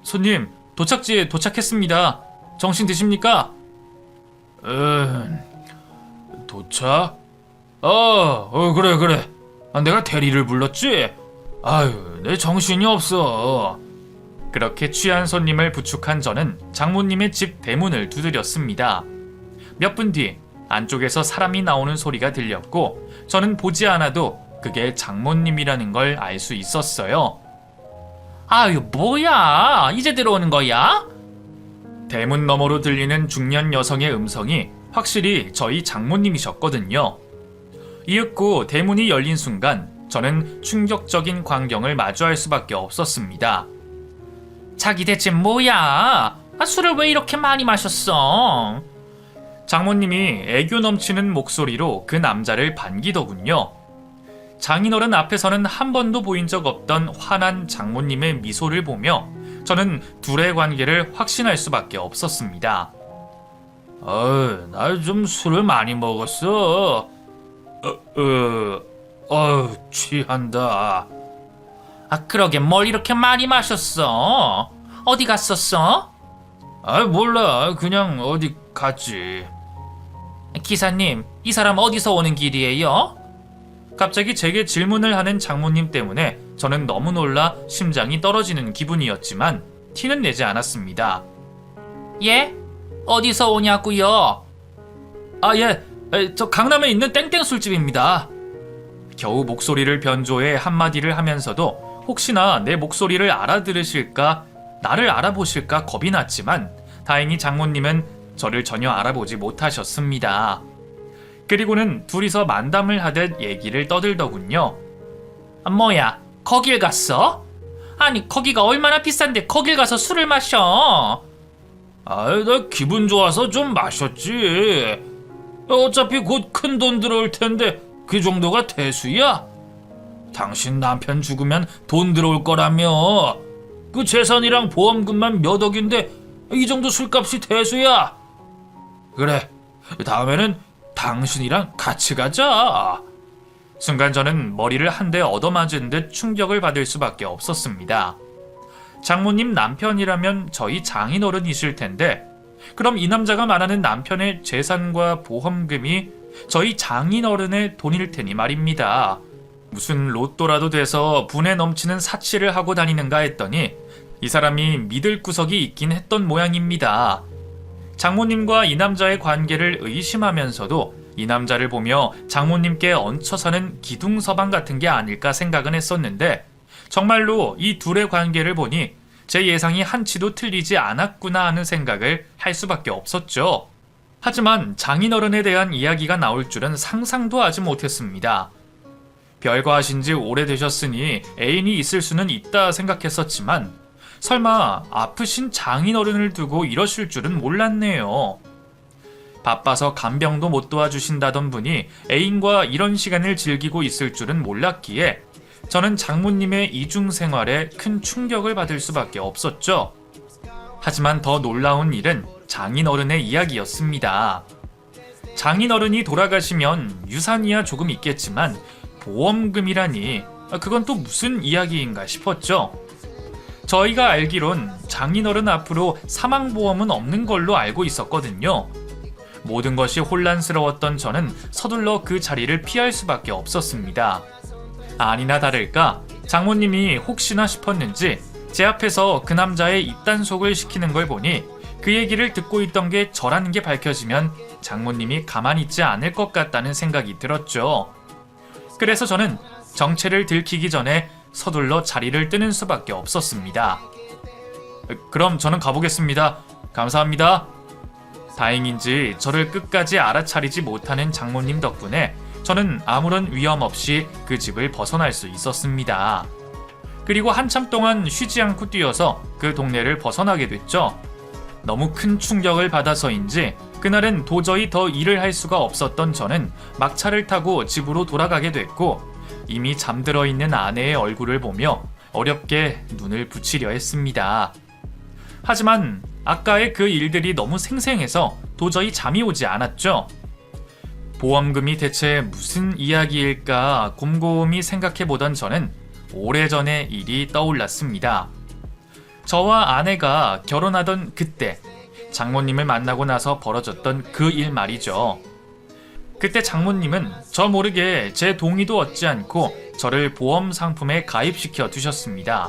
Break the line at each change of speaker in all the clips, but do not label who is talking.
손님, 도착지에 도착했습니다. 정신 드십니까? 도착? 그래. 내가 대리를 불렀지? 아유, 내 정신이 없어. 그렇게 취한 손님을 부축한 저는 장모님의 집 대문을 두드렸습니다. 몇 분 뒤 안쪽에서 사람이 나오는 소리가 들렸고 저는 보지 않아도 그게 장모님이라는 걸 알 수 있었어요. 아유, 뭐야? 이제 들어오는 거야? 대문 너머로 들리는 중년 여성의 음성이 확실히 저희 장모님이셨거든요. 이윽고 대문이 열린 순간 저는 충격적인 광경을 마주할 수밖에 없었습니다. 자기 대체 뭐야? 술을 왜 이렇게 많이 마셨어? 장모님이 애교 넘치는 목소리로 그 남자를 반기더군요. 장인어른 앞에서는 한 번도 보인 적 없던 환한 장모님의 미소를 보며 저는 둘의 관계를 확신할 수밖에 없었습니다. 나 좀 술을 많이 먹었어. 취한다. 그러게 뭘 이렇게 많이 마셨어? 어디 갔었어? 몰라. 그냥 어디 갔지. 기사님, 이 사람 어디서 오는 길이에요? 갑자기 제게 질문을 하는 장모님 때문에 저는 너무 놀라 심장이 떨어지는 기분이었지만 티는 내지 않았습니다. 예? 어디서 오냐고요? 저 강남에 있는 땡땡 술집입니다. 겨우 목소리를 변조해 한마디를 하면서도 혹시나 내 목소리를 알아들으실까, 나를 알아보실까 겁이 났지만 다행히 장모님은 저를 전혀 알아보지 못하셨습니다. 그리고는 둘이서 만담을 하듯 얘기를 떠들더군요. 뭐야, 거길 갔어? 아니, 거기가 얼마나 비싼데 거길 가서 술을 마셔? 나 기분 좋아서 좀 마셨지. 어차피 곧 큰 돈 들어올 텐데 그 정도가 대수야? 당신 남편 죽으면 돈 들어올 거라며. 그 재산이랑 보험금만 몇 억인데 이 정도 술값이 대수야? 그래, 다음에는 당신이랑 같이 가자. 순간 저는 머리를 한 대 얻어맞은 듯 충격을 받을 수밖에 없었습니다. 장모님 남편이라면 저희 장인어른이실 텐데 그럼 이 남자가 말하는 남편의 재산과 보험금이 저희 장인어른의 돈일 테니 말입니다. 무슨 로또라도 돼서 분에 넘치는 사치를 하고 다니는가 했더니 이 사람이 믿을 구석이 있긴 했던 모양입니다. 장모님과 이 남자의 관계를 의심하면서도 이 남자를 보며 장모님께 얹혀 사는 기둥서방 같은 게 아닐까 생각은 했었는데 정말로 이 둘의 관계를 보니 제 예상이 한치도 틀리지 않았구나 하는 생각을 할 수밖에 없었죠. 하지만 장인어른에 대한 이야기가 나올 줄은 상상도 하지 못했습니다. 별거하신 지 오래되셨으니 애인이 있을 수는 있다 생각했었지만 설마 아프신 장인어른을 두고 이러실 줄은 몰랐네요. 바빠서 간병도 못 도와주신다던 분이 애인과 이런 시간을 즐기고 있을 줄은 몰랐기에 저는 장모님의 이중생활에 큰 충격을 받을 수밖에 없었죠. 하지만 더 놀라운 일은 장인어른의 이야기였습니다. 장인어른이 돌아가시면 유산이야 조금 있겠지만 보험금이라니 그건 또 무슨 이야기인가 싶었죠. 저희가 알기론 장인어른 앞으로 사망보험은 없는 걸로 알고 있었거든요. 모든 것이 혼란스러웠던 저는 서둘러 그 자리를 피할 수밖에 없었습니다. 아니나 다를까 장모님이 혹시나 싶었는지 제 앞에서 그 남자의 입단속을 시키는 걸 보니 그 얘기를 듣고 있던 게 저라는 게 밝혀지면 장모님이 가만히 있지 않을 것 같다는 생각이 들었죠. 그래서 저는 정체를 들키기 전에 서둘러 자리를 뜨는 수밖에 없었습니다. 그럼 저는 가보겠습니다. 감사합니다. 다행인지 저를 끝까지 알아차리지 못하는 장모님 덕분에 저는 아무런 위험 없이 그 집을 벗어날 수 있었습니다. 그리고 한참 동안 쉬지 않고 뛰어서 그 동네를 벗어나게 됐죠. 너무 큰 충격을 받아서인지 그날은 도저히 더 일을 할 수가 없었던 저는 막차를 타고 집으로 돌아가게 됐고 이미 잠들어 있는 아내의 얼굴을 보며 어렵게 눈을 붙이려 했습니다. 하지만 아까의 그 일들이 너무 생생해서 도저히 잠이 오지 않았죠. 보험금이 대체 무슨 이야기일까 곰곰이 생각해보던 저는 오래전의 일이 떠올랐습니다. 저와 아내가 결혼하던 그때 장모님을 만나고 나서 벌어졌던 그 일 말이죠. 그때 장모님은 저 모르게 제 동의도 얻지 않고 저를 보험 상품에 가입시켜 두셨습니다.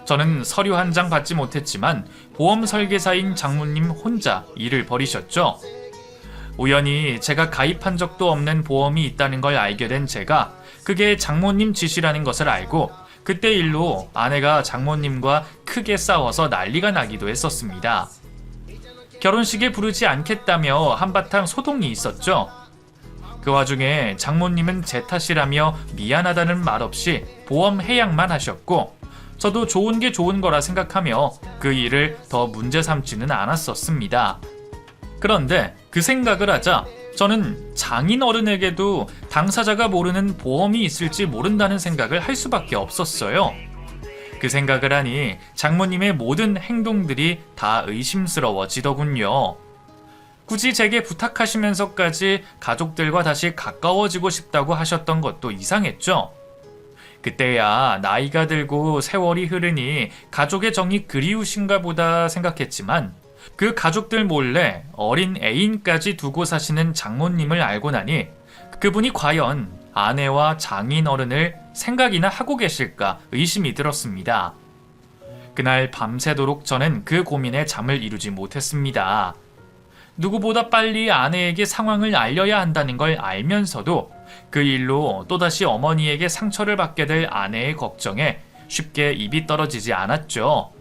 저는 서류 한 장 받지 못했지만 보험 설계사인 장모님 혼자 일을 벌이셨죠. 우연히 제가 가입한 적도 없는 보험이 있다는 걸 알게 된 제가 그게 장모님 짓이라는 것을 알고 그때 일로 아내가 장모님과 크게 싸워서 난리가 나기도 했었습니다. 결혼식에 부르지 않겠다며 한바탕 소동이 있었죠. 그 와중에 장모님은 제 탓이라며 미안하다는 말 없이 보험 해약만 하셨고 저도 좋은 게 좋은 거라 생각하며 그 일을 더 문제 삼지는 않았었습니다. 그런데 그 생각을 하자 저는 장인 어른에게도 당사자가 모르는 보험이 있을지 모른다는 생각을 할 수밖에 없었어요. 그 생각을 하니 장모님의 모든 행동들이 다 의심스러워지더군요. 굳이 제게 부탁하시면서까지 가족들과 다시 가까워지고 싶다고 하셨던 것도 이상했죠. 그때야 나이가 들고 세월이 흐르니 가족의 정이 그리우신가 보다 생각했지만 그 가족들 몰래 어린 애인까지 두고 사시는 장모님을 알고 나니 그분이 과연 아내와 장인어른을 생각이나 하고 계실까 의심이 들었습니다. 그날 밤새도록 저는 그 고민에 잠을 이루지 못했습니다. 누구보다 빨리 아내에게 상황을 알려야 한다는 걸 알면서도 그 일로 또다시 어머니에게 상처를 받게 될 아내의 걱정에 쉽게 입이 떨어지지 않았죠.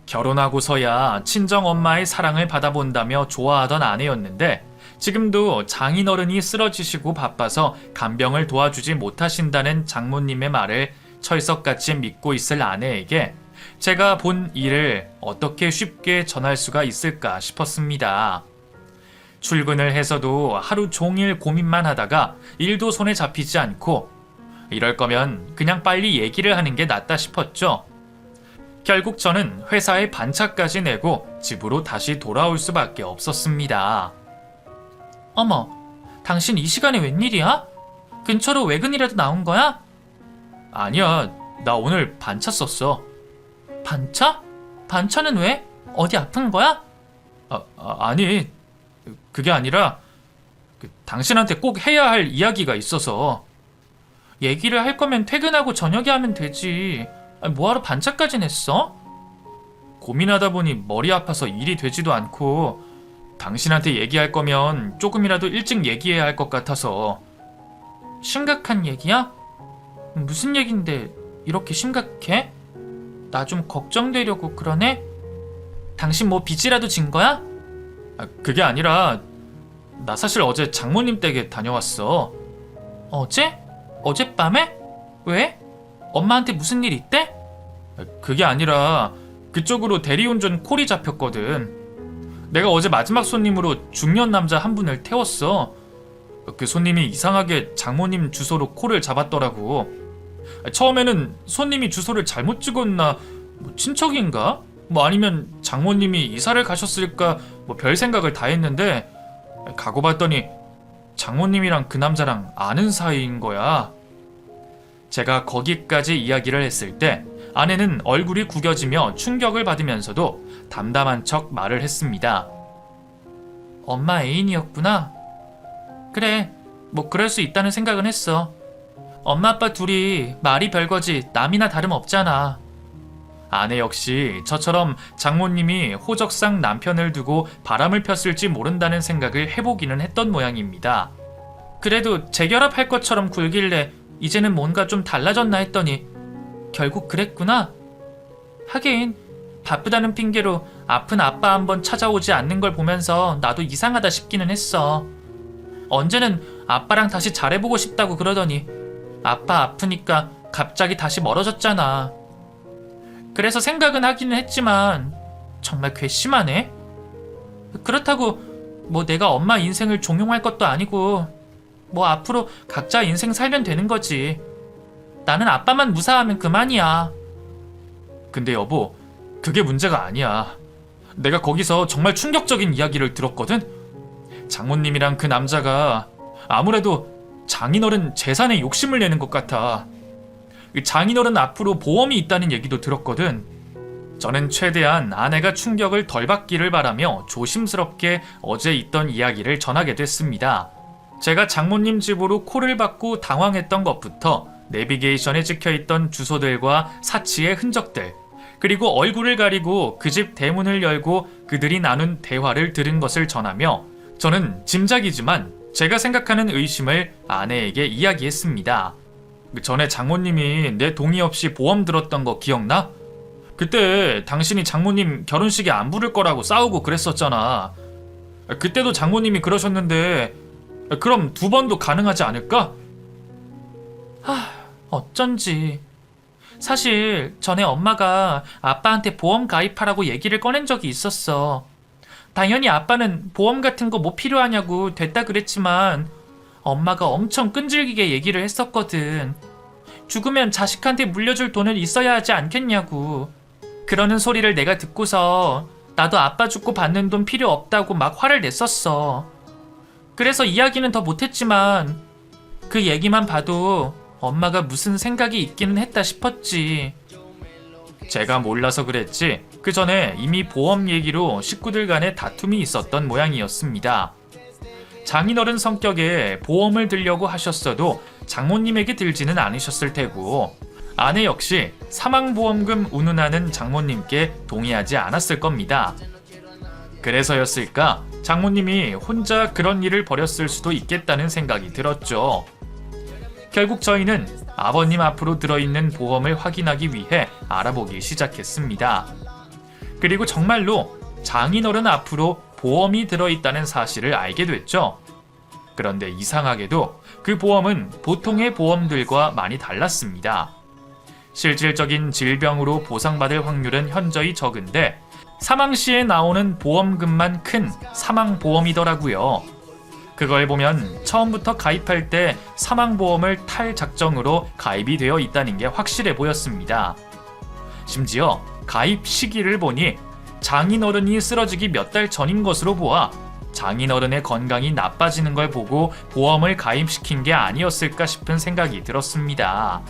결혼하고서야 친정엄마의 사랑을 받아본다며 좋아하던 아내였는데 지금도 장인어른이 쓰러지시고 바빠서 간병을 도와주지 못하신다는 장모님의 말을 철석같이 믿고 있을 아내에게 제가 본 일을 어떻게 쉽게 전할 수가 있을까 싶었습니다. 출근을 해서도 하루 종일 고민만 하다가 일도 손에 잡히지 않고 이럴 거면 그냥 빨리 얘기를 하는 게 낫다 싶었죠. 결국 저는 회사에 반차까지 내고 집으로 다시 돌아올 수밖에 없었습니다. 어머, 당신 이 시간에 웬일이야? 근처로 외근이라도 나온 거야? 아니야, 나 오늘 반차 썼어. 반차? 반차는 왜? 어디 아픈 거야? 아니, 그게 아니라 당신한테 꼭 해야 할 이야기가 있어서. 얘기를 할 거면 퇴근하고 저녁에 하면 되지. 뭐하러 반차까지 냈어? 고민하다 보니 머리 아파서 일이 되지도 않고 당신한테 얘기할 거면 조금이라도 일찍 얘기해야 할 것 같아서. 심각한 얘기야? 무슨 얘긴데 이렇게 심각해? 나 좀 걱정되려고 그러네? 당신 뭐 빚이라도 진 거야? 그게 아니라 나 사실 어제 장모님 댁에 다녀왔어. 어제? 어젯밤에? 왜? 엄마한테 무슨 일 있대? 그게 아니라 그쪽으로 대리운전 콜이 잡혔거든. 내가 어제 마지막 손님으로 중년 남자 한 분을 태웠어. 그 손님이 이상하게 장모님 주소로 콜을 잡았더라고. 처음에는 손님이 주소를 잘못 찍었나, 친척인가? 아니면 장모님이 이사를 가셨을까, 별 생각을 다 했는데 가고 봤더니 장모님이랑 그 남자랑 아는 사이인 거야. 제가 거기까지 이야기를 했을 때 아내는 얼굴이 구겨지며 충격을 받으면서도 담담한 척 말을 했습니다. 엄마 애인이었구나. 그래, 그럴 수 있다는 생각은 했어. 엄마 아빠 둘이 말이 별거지 남이나 다름없잖아. 아내 역시 저처럼 장모님이 호적상 남편을 두고 바람을 폈을지 모른다는 생각을 해보기는 했던 모양입니다. 그래도 재결합할 것처럼 굴길래 이제는 뭔가 좀 달라졌나 했더니 결국 그랬구나. 하긴 바쁘다는 핑계로 아픈 아빠 한번 찾아오지 않는 걸 보면서 나도 이상하다 싶기는 했어. 언제는 아빠랑 다시 잘해보고 싶다고 그러더니 아빠 아프니까 갑자기 다시 멀어졌잖아. 그래서 생각은 하기는 했지만 정말 괘씸하네. 그렇다고 내가 엄마 인생을 종용할 것도 아니고 앞으로 각자 인생 살면 되는 거지. 나는 아빠만 무사하면 그만이야. 근데 여보, 그게 문제가 아니야. 내가 거기서 정말 충격적인 이야기를 들었거든. 장모님이랑 그 남자가 아무래도 장인어른 재산에 욕심을 내는 것 같아. 장인어른 앞으로 보험이 있다는 얘기도 들었거든. 저는 최대한 아내가 충격을 덜 받기를 바라며 조심스럽게 어제 있던 이야기를 전하게 됐습니다. 제가 장모님 집으로 콜을 받고 당황했던 것부터 내비게이션에 찍혀있던 주소들과 사치의 흔적들, 그리고 얼굴을 가리고 그 집 대문을 열고 그들이 나눈 대화를 들은 것을 전하며 저는 짐작이지만 제가 생각하는 의심을 아내에게 이야기했습니다. 전에 장모님이 내 동의 없이 보험 들었던 거 기억나? 그때 당신이 장모님 결혼식에 안 부를 거라고 싸우고 그랬었잖아. 그때도 장모님이 그러셨는데 그럼 2번도 가능하지 않을까? 어쩐지. 사실 전에 엄마가 아빠한테 보험 가입하라고 얘기를 꺼낸 적이 있었어. 당연히 아빠는 보험 같은 거 뭐 필요하냐고 됐다 그랬지만 엄마가 엄청 끈질기게 얘기를 했었거든. 죽으면 자식한테 물려줄 돈은 있어야 하지 않겠냐고. 그러는 소리를 내가 듣고서 나도 아빠 죽고 받는 돈 필요 없다고 막 화를 냈었어. 그래서 이야기는 더 못했지만 그 얘기만 봐도 엄마가 무슨 생각이 있기는 했다 싶었지. 제가 몰라서 그랬지 그 전에 이미 보험 얘기로 식구들 간에 다툼이 있었던 모양이었습니다. 장인어른 성격에 보험을 들려고 하셨어도 장모님에게 들지는 않으셨을 테고 아내 역시 사망보험금 운운하는 장모님께 동의하지 않았을 겁니다. 그래서였을까 장모님이 혼자 그런 일을 벌였을 수도 있겠다는 생각이 들었죠. 결국 저희는 아버님 앞으로 들어있는 보험을 확인하기 위해 알아보기 시작했습니다. 그리고 정말로 장인어른 앞으로 보험이 들어있다는 사실을 알게 됐죠. 그런데 이상하게도 그 보험은 보통의 보험들과 많이 달랐습니다. 실질적인 질병으로 보상받을 확률은 현저히 적은데 사망 시에 나오는 보험금만 큰 사망보험이더라고요. 그걸 보면 처음부터 가입할 때 사망보험을 탈 작정으로 가입이 되어 있다는 게 확실해 보였습니다. 심지어 가입 시기를 보니 장인어른이 쓰러지기 몇 달 전인 것으로 보아 장인어른의 건강이 나빠지는 걸 보고 보험을 가입시킨 게 아니었을까 싶은 생각이 들었습니다.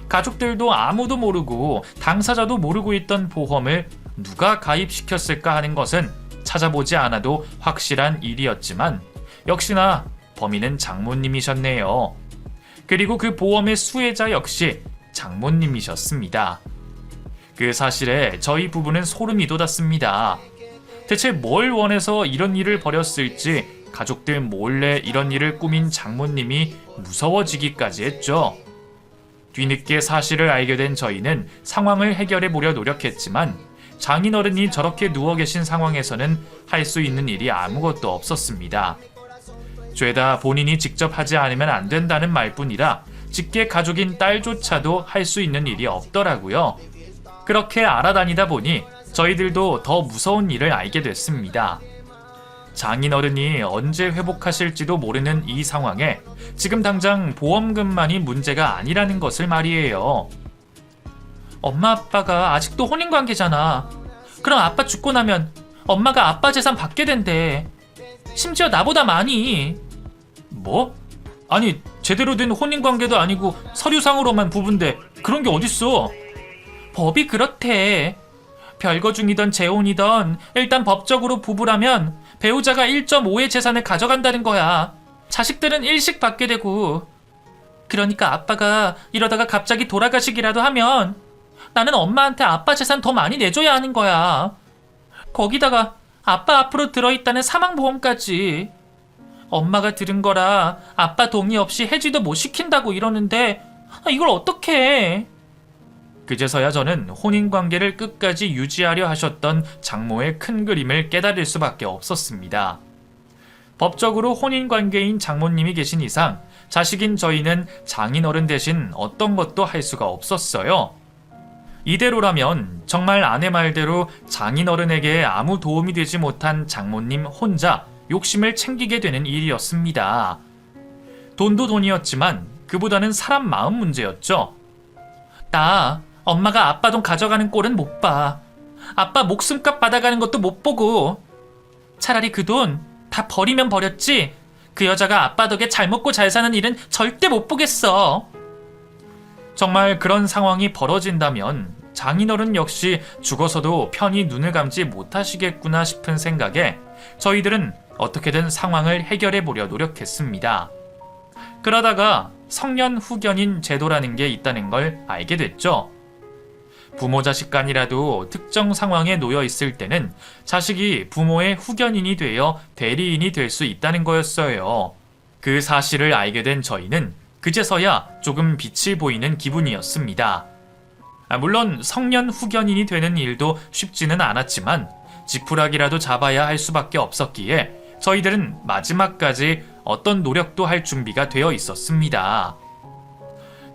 가족들도 아무도 모르고 당사자도 모르고 있던 보험을 누가 가입시켰을까 하는 것은 찾아보지 않아도 확실한 일이었지만 역시나 범인은 장모님이셨네요. 그리고 그 보험의 수혜자 역시 장모님이셨습니다. 그 사실에 저희 부부는 소름이 돋았습니다. 대체 뭘 원해서 이런 일을 벌였을지 가족들 몰래 이런 일을 꾸민 장모님이 무서워지기까지 했죠. 뒤늦게 사실을 알게 된 저희는 상황을 해결해 보려 노력했지만 장인어른이 저렇게 누워 계신 상황에서는 할 수 있는 일이 아무것도 없었습니다. 죄다 본인이 직접 하지 않으면 안 된다는 말뿐이라 직계 가족인 딸조차도 할 수 있는 일이 없더라고요. 그렇게 알아다니다 보니 저희들도 더 무서운 일을 알게 됐습니다. 장인어른이 언제 회복하실지도 모르는 이 상황에 지금 당장 보험금만이 문제가 아니라는 것을 말이에요. 엄마 아빠가 아직도 혼인관계잖아. 그럼 아빠 죽고 나면 엄마가 아빠 재산 받게 된대. 심지어 나보다 많이. 뭐? 아니 제대로 된 혼인관계도 아니고 서류상으로만 부부인데 그런 게 어딨어? 법이 그렇대. 별거 중이던 재혼이던 일단 법적으로 부부라면 배우자가 1.5의 재산을 가져간다는 거야. 자식들은 일식 받게 되고. 그러니까 아빠가 이러다가 갑자기 돌아가시기라도 하면 나는 엄마한테 아빠 재산 더 많이 내줘야 하는 거야. 거기다가 아빠 앞으로 들어있다는 사망보험까지. 엄마가 들은 거라 아빠 동의 없이 해지도 못 시킨다고 이러는데 이걸 어떡해. 그제서야 저는 혼인관계를 끝까지 유지하려 하셨던 장모의 큰 그림을 깨달을 수밖에 없었습니다. 법적으로 혼인관계인 장모님이 계신 이상 자식인 저희는 장인어른 대신 어떤 것도 할 수가 없었어요. 이대로라면 정말 아내 말대로 장인어른에게 아무 도움이 되지 못한 장모님 혼자 욕심을 챙기게 되는 일이었습니다. 돈도 돈이었지만 그보다는 사람 마음 문제였죠. 나 엄마가 아빠 돈 가져가는 꼴은 못 봐. 아빠 목숨값 받아가는 것도 못 보고. 차라리 그 돈 다 버리면 버렸지 그 여자가 아빠 덕에 잘 먹고 잘 사는 일은 절대 못 보겠어. 정말 그런 상황이 벌어진다면 장인어른 역시 죽어서도 편히 눈을 감지 못하시겠구나 싶은 생각에 저희들은 어떻게든 상황을 해결해 보려 노력했습니다. 그러다가 성년후견인 제도라는 게 있다는 걸 알게 됐죠. 부모 자식 간이라도 특정 상황에 놓여 있을 때는 자식이 부모의 후견인이 되어 대리인이 될 수 있다는 거였어요. 그 사실을 알게 된 저희는 그제서야 조금 빛이 보이는 기분이었습니다. 물론 성년 후견인이 되는 일도 쉽지는 않았지만 지푸라기라도 잡아야 할 수밖에 없었기에 저희들은 마지막까지 어떤 노력도 할 준비가 되어 있었습니다.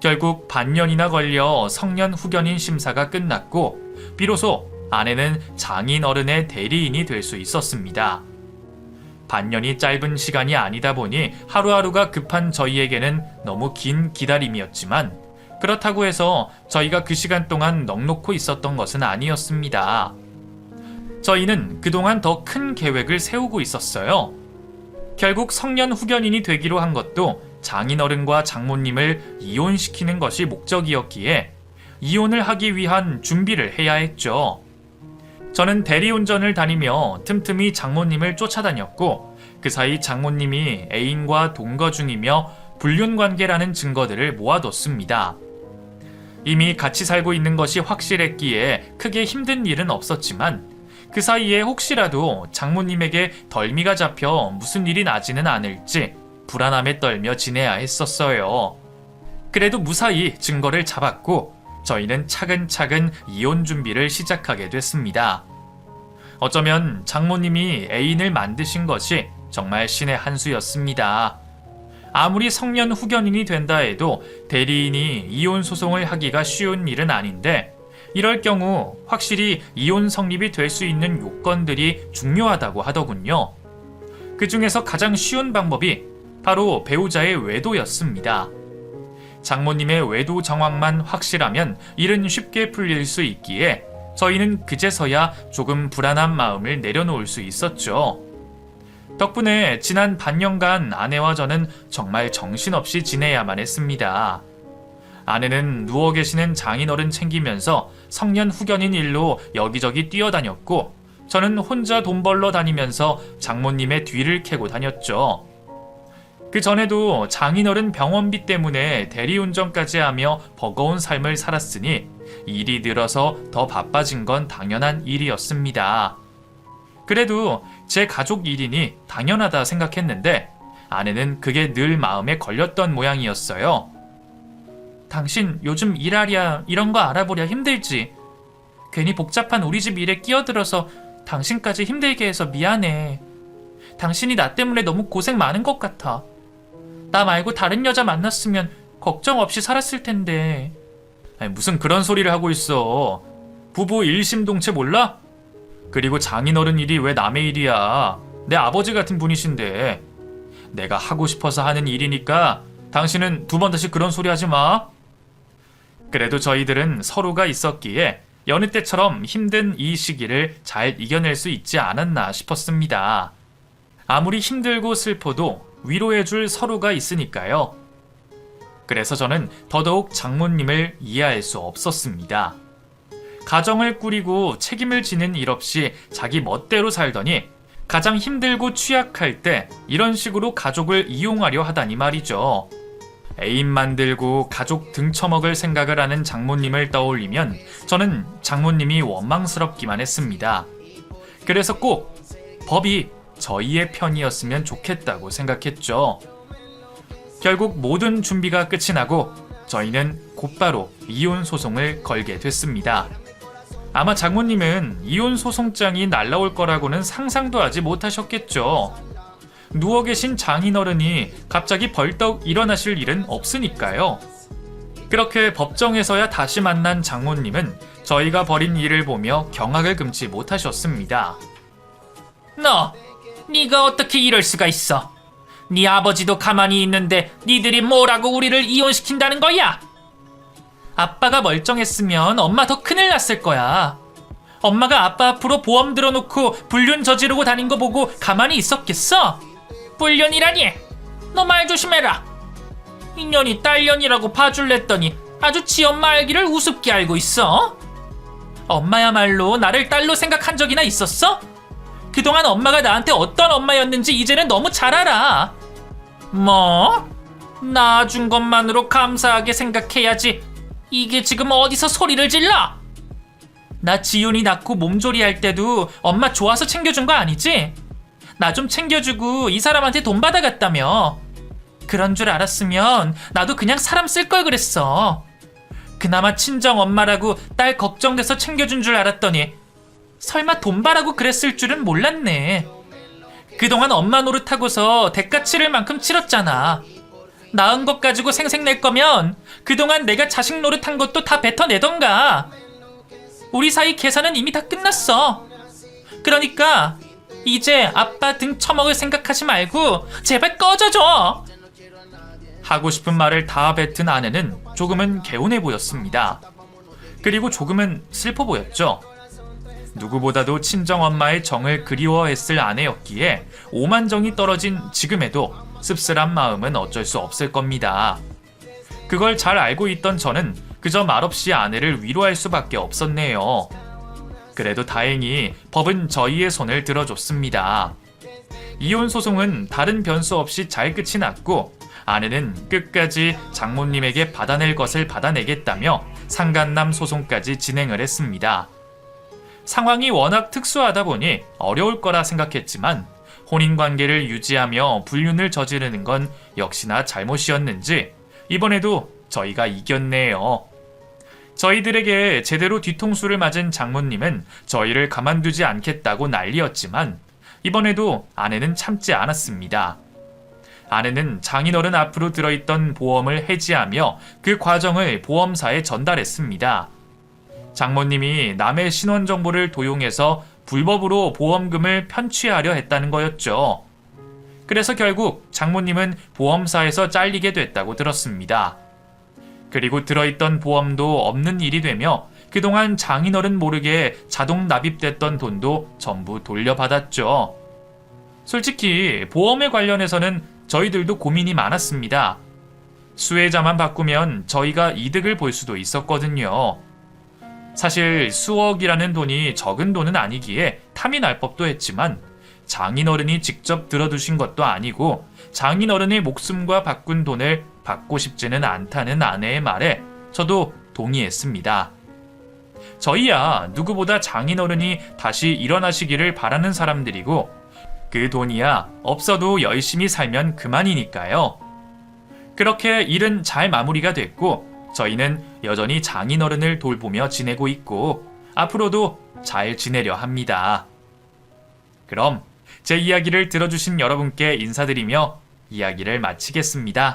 결국 반년이나 걸려 성년 후견인 심사가 끝났고 비로소 아내는 장인어른의 대리인이 될 수 있었습니다. 반년이 짧은 시간이 아니다 보니 하루하루가 급한 저희에게는 너무 긴 기다림이었지만 그렇다고 해서 저희가 그 시간 동안 넋놓고 있었던 것은 아니었습니다. 저희는 그동안 더 큰 계획을 세우고 있었어요. 결국 성년 후견인이 되기로 한 것도 장인어른과 장모님을 이혼시키는 것이 목적이었기에 이혼을 하기 위한 준비를 해야 했죠. 저는 대리운전을 다니며 틈틈이 장모님을 쫓아다녔고 그 사이 장모님이 애인과 동거 중이며 불륜관계라는 증거들을 모아뒀습니다. 이미 같이 살고 있는 것이 확실했기에 크게 힘든 일은 없었지만 그 사이에 혹시라도 장모님에게 덜미가 잡혀 무슨 일이 나지는 않을지 불안함에 떨며 지내야 했었어요. 그래도 무사히 증거를 잡았고 저희는 차근차근 이혼 준비를 시작하게 됐습니다. 어쩌면 장모님이 애인을 만드신 것이 정말 신의 한 수였습니다. 아무리 성년 후견인이 된다 해도 대리인이 이혼 소송을 하기가 쉬운 일은 아닌데 이럴 경우 확실히 이혼 성립이 될 수 있는 요건들이 중요하다고 하더군요. 그 중에서 가장 쉬운 방법이 바로 배우자의 외도였습니다. 장모님의 외도 정황만 확실하면 일은 쉽게 풀릴 수 있기에 저희는 그제서야 조금 불안한 마음을 내려놓을 수 있었죠. 덕분에 지난 반년간 아내와 저는 정말 정신없이 지내야만 했습니다. 아내는 누워 계시는 장인어른 챙기면서 성년 후견인 일로 여기저기 뛰어다녔고 저는 혼자 돈 벌러 다니면서 장모님의 뒤를 캐고 다녔죠. 그 전에도 장인어른 병원비 때문에 대리운전까지 하며 버거운 삶을 살았으니 일이 늘어서 더 바빠진 건 당연한 일이었습니다. 그래도 제 가족 일이니 당연하다 생각했는데 아내는 그게 늘 마음에 걸렸던 모양이었어요. 당신 요즘 일하랴 이런 거 알아보랴 힘들지. 괜히 복잡한 우리 집 일에 끼어들어서 당신까지 힘들게 해서 미안해. 당신이 나 때문에 너무 고생 많은 것 같아. 나 말고 다른 여자 만났으면 걱정 없이 살았을 텐데. 아니, 무슨 그런 소리를 하고 있어. 부부 일심동체 몰라? 그리고 장인어른 일이 왜 남의 일이야. 내 아버지 같은 분이신데. 내가 하고 싶어서 하는 일이니까 당신은 두 번 다시 그런 소리 하지 마. 그래도 저희들은 서로가 있었기에 여느 때처럼 힘든 이 시기를 잘 이겨낼 수 있지 않았나 싶었습니다. 아무리 힘들고 슬퍼도 위로해줄 서로가 있으니까요. 그래서 저는 더더욱 장모님을 이해할 수 없었습니다. 가정을 꾸리고 책임을 지는 일 없이 자기 멋대로 살더니 가장 힘들고 취약할 때 이런 식으로 가족을 이용하려 하다니 말이죠. 애인 만들고 가족 등쳐먹을 생각을 하는 장모님을 떠올리면 저는 장모님이 원망스럽기만 했습니다. 그래서 꼭 법이 저희의 편이었으면 좋겠다고 생각했죠. 결국 모든 준비가 끝이 나고 저희는 곧바로 이혼 소송을 걸게 됐습니다. 아마 장모님은 이혼 소송장이 날라올 거라고는 상상도 하지 못하셨겠죠. 누워 계신 장인어른이 갑자기 벌떡 일어나실 일은 없으니까요. 그렇게 법정에서야 다시 만난 장모님은 저희가 벌인 일을 보며 경악을 금치 못하셨습니다.
네가 어떻게 이럴 수가 있어? 네 아버지도 가만히 있는데 니들이 뭐라고 우리를 이혼시킨다는 거야?
아빠가 멀쩡했으면 엄마 더 큰일 났을 거야. 엄마가 아빠 앞으로 보험 들어놓고 불륜 저지르고 다닌 거 보고 가만히 있었겠어?
불륜이라니? 너 말 조심해라. 인연이 딸년이라고 봐줄랬더니 아주 지 엄마 알기를 우습게 알고 있어. 엄마야말로 나를 딸로 생각한 적이나 있었어? 그동안 엄마가 나한테 어떤 엄마였는지 이제는 너무 잘 알아. 뭐? 낳아준 것만으로 감사하게 생각해야지. 이게 지금 어디서 소리를 질러? 나 지윤이 낳고 몸조리 할 때도 엄마 좋아서 챙겨준 거 아니지? 나 좀 챙겨주고 이 사람한테 돈 받아갔다며. 그런 줄 알았으면 나도 그냥 사람 쓸 걸 그랬어. 그나마 친정 엄마라고 딸 걱정돼서 챙겨준 줄 알았더니 설마 돈 바라고 그랬을 줄은 몰랐네. 그동안 엄마 노릇하고서 대가 치를 만큼 치렀잖아. 낳은 것 가지고 생색낼 거면 그동안 내가 자식 노릇한 것도 다 뱉어내던가. 우리 사이 계산은 이미 다 끝났어. 그러니까 이제 아빠 등 처먹을 생각하지 말고 제발 꺼져줘.
하고 싶은 말을 다 뱉은 아내는 조금은 개운해 보였습니다. 그리고 조금은 슬퍼 보였죠. 누구보다도 친정엄마의 정을 그리워했을 아내였기에 오만정이 떨어진 지금에도 씁쓸한 마음은 어쩔 수 없을 겁니다. 그걸 잘 알고 있던 저는 그저 말없이 아내를 위로할 수밖에 없었네요. 그래도 다행히 법은 저희의 손을 들어줬습니다. 이혼 소송은 다른 변수 없이 잘 끝이 났고 아내는 끝까지 장모님에게 받아낼 것을 받아내겠다며 상간남 소송까지 진행을 했습니다. 상황이 워낙 특수하다 보니 어려울 거라 생각했지만 혼인관계를 유지하며 불륜을 저지르는 건 역시나 잘못이었는지 이번에도 저희가 이겼네요. 저희들에게 제대로 뒤통수를 맞은 장모님은 저희를 가만두지 않겠다고 난리였지만 이번에도 아내는 참지 않았습니다. 아내는 장인어른 앞으로 들어있던 보험을 해지하며 그 과정을 보험사에 전달했습니다. 장모님이 남의 신원정보를 도용해서 불법으로 보험금을 편취하려 했다는 거였죠. 그래서 결국 장모님은 보험사에서 잘리게 됐다고 들었습니다. 그리고 들어있던 보험도 없는 일이 되며 그동안 장인어른 모르게 자동 납입됐던 돈도 전부 돌려받았죠. 솔직히 보험에 관련해서는 저희들도 고민이 많았습니다. 수혜자만 바꾸면 저희가 이득을 볼 수도 있었거든요. 사실 수억이라는 돈이 적은 돈은 아니기에 탐이 날 법도 했지만 장인어른이 직접 들어두신 것도 아니고 장인어른의 목숨과 바꾼 돈을 받고 싶지는 않다는 아내의 말에 저도 동의했습니다. 저희야 누구보다 장인어른이 다시 일어나시기를 바라는 사람들이고 그 돈이야 없어도 열심히 살면 그만이니까요. 그렇게 일은 잘 마무리가 됐고 저희는 여전히 장인어른을 돌보며 지내고 있고 앞으로도 잘 지내려 합니다. 그럼 제 이야기를 들어주신 여러분께 인사드리며 이야기를 마치겠습니다.